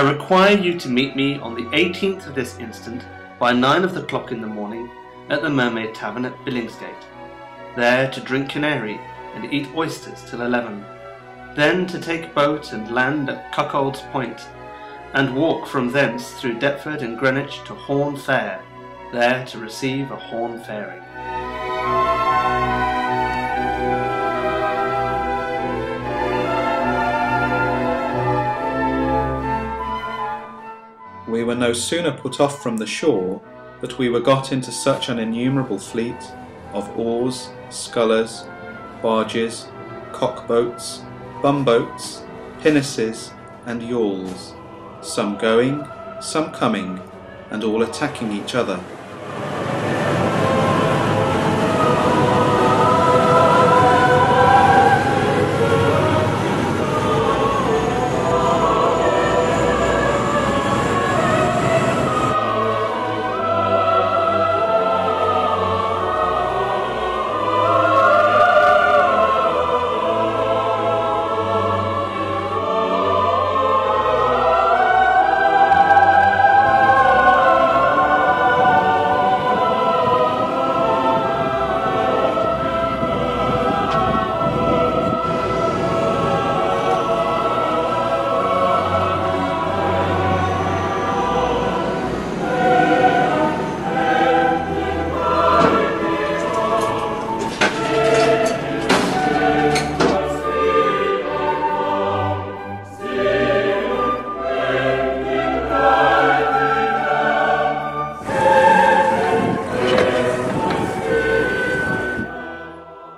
I require you to meet me on the 18th of this instant by 9 of the clock in the morning at the Mermaid Tavern at Billingsgate, there to drink canary and eat oysters till 11, then to take boat and land at Cuckold's Point, and walk from thence through Deptford and Greenwich to Horn Fair, there to receive a horn fairing. We were no sooner put off from the shore, but we were got into such an innumerable fleet of oars, scullers, barges, cockboats, bumboats, pinnaces, and yawls, some going, some coming, and all attacking each other.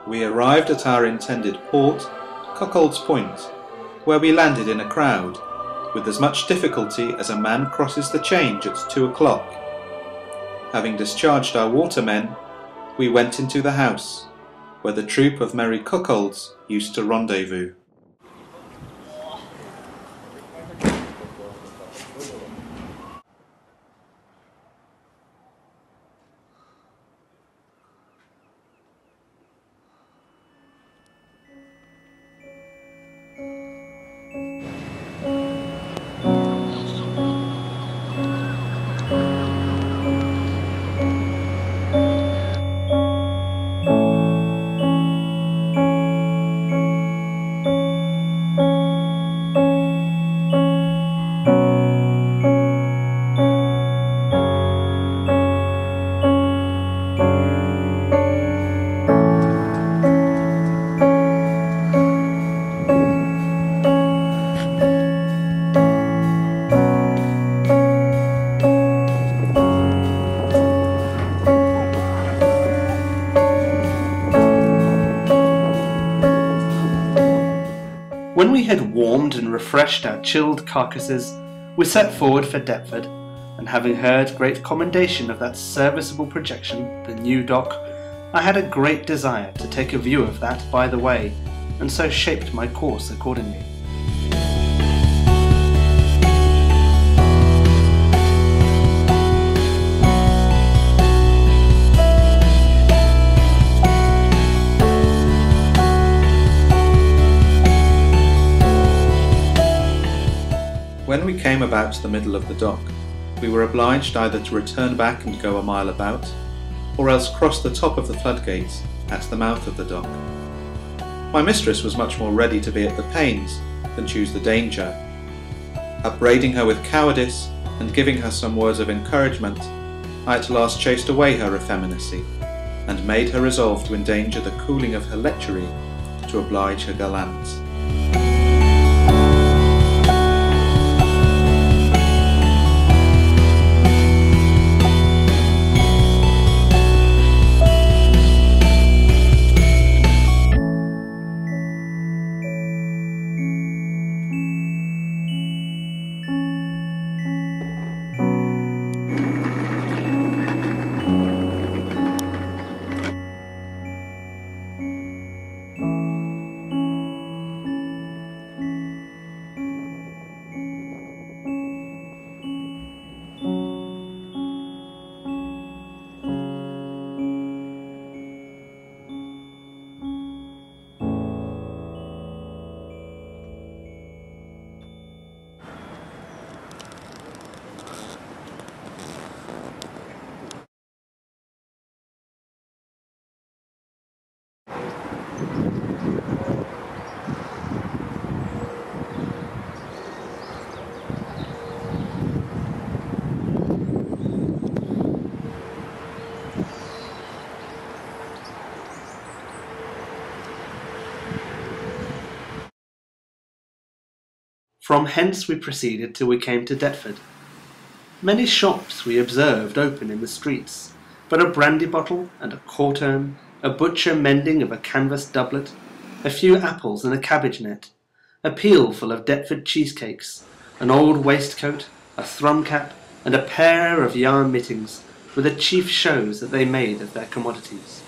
We arrived at our intended port, Cuckold's Point, where we landed in a crowd, with as much difficulty as a man crosses the Change at 2 o'clock. Having discharged our watermen, we went into the house, where the troop of merry cuckolds used to rendezvous. When we had warmed and refreshed our chilled carcasses, we set forward for Deptford, and having heard great commendation of that serviceable projection, the new dock, I had a great desire to take a view of that by the way, and so shaped my course accordingly. When we came about the middle of the dock, we were obliged either to return back and go a mile about, or else cross the top of the floodgates at the mouth of the dock. My mistress was much more ready to be at the pains than choose the danger. Upbraiding her with cowardice and giving her some words of encouragement, I at last chased away her effeminacy, and made her resolve to endanger the cooling of her lechery to oblige her gallants. From hence we proceeded till we came to Deptford. Many shops we observed open in the streets, but a brandy bottle and a quartern, a butcher mending of a canvas doublet, a few apples and a cabbage net, a peel full of Deptford cheesecakes, an old waistcoat, a thrum cap, and a pair of yarn mittens were the chief shows that they made of their commodities.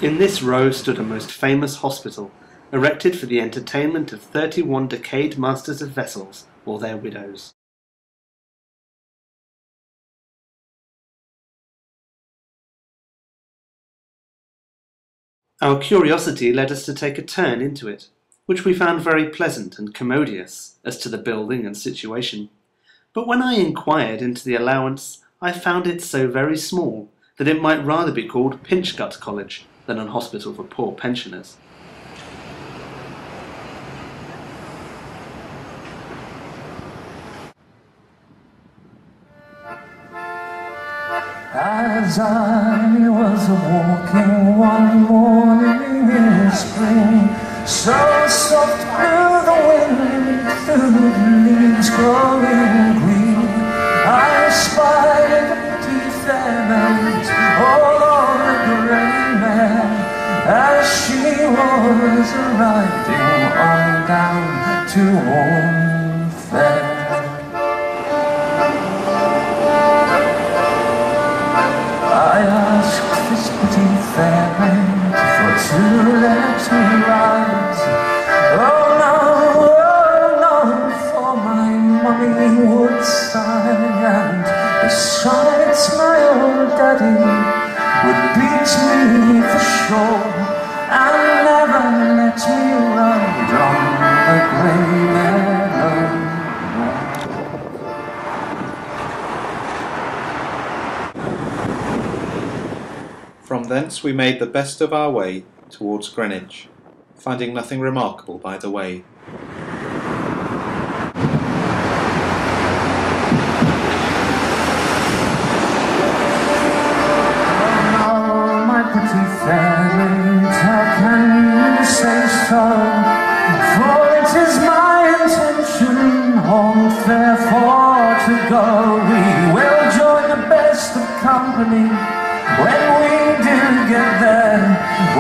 In this row stood a most famous hospital, erected for the entertainment of 31 decayed masters of vessels or their widows. Our curiosity led us to take a turn into it, which we found very pleasant and commodious as to the building and situation. But when I inquired into the allowance, I found it so very small that it might rather be called Pinchgut College than an hospital for poor pensioners. As I was walking one morning in spring, so soft blew the wind through the leaves growing green, I spied a pretty fair maid all on a grey mare, as she was riding on down to Warm Fair. I asked this pretty fair maid for to let me ride. Oh no, for my mummy would sigh, and besides my old daddy would beat me for sure, and never let me ride on the grey mare no more. From thence we made the best of our way towards Greenwich, finding nothing remarkable by the way. Oh, my pretty fair maid, how can you say so? For it is my intention home fair for to go. We will join the best of company when we do get there,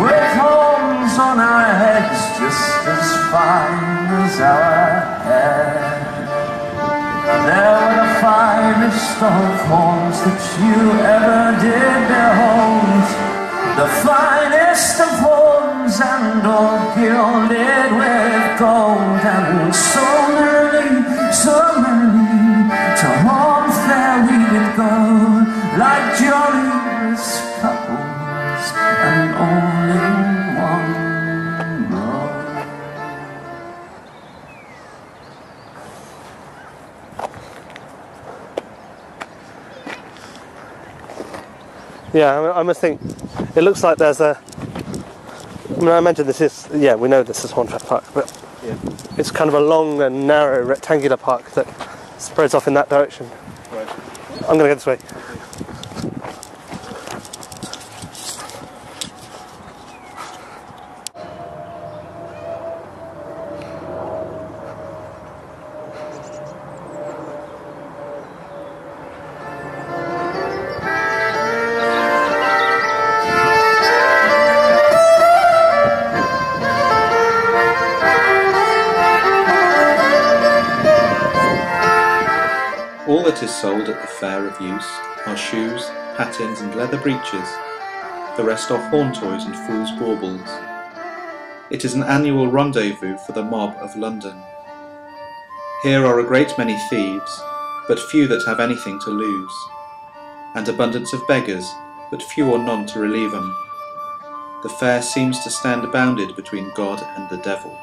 with horns on our heads just as fine as our hair. They were the finest of horns that you ever did behold, the finest of horns and all gilded with gold. And so merrily to Warm Fair we did go, like jolliest couples and all in one row. Yeah, I must think, it looks like there's a, I mean, I imagine this is, yeah, we know this is Hornford Park, but yeah, it's kind of a long and narrow rectangular park that spreads off in that direction. Right. I'm going to go this way. All that is sold at the fair of use are shoes, pattens and leather breeches. The rest are horn toys and fool's baubles. It is an annual rendezvous for the mob of London. Here are a great many thieves, but few that have anything to lose, and abundance of beggars, but few or none to relieve them. The fair seems to stand bounded between God and the devil.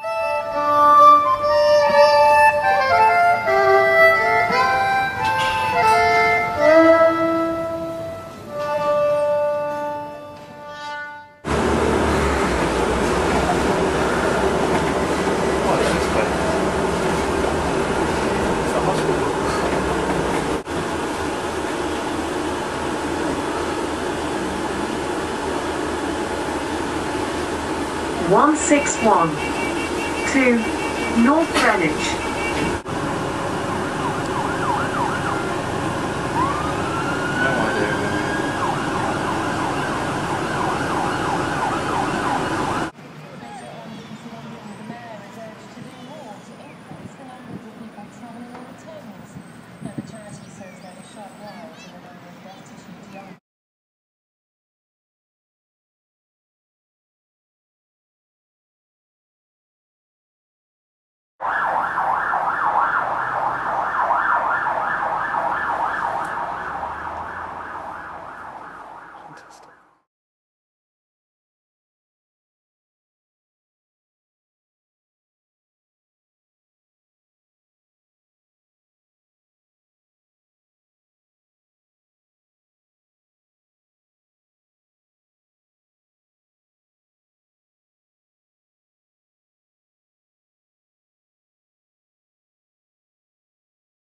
One 6-1 to North Greenwich.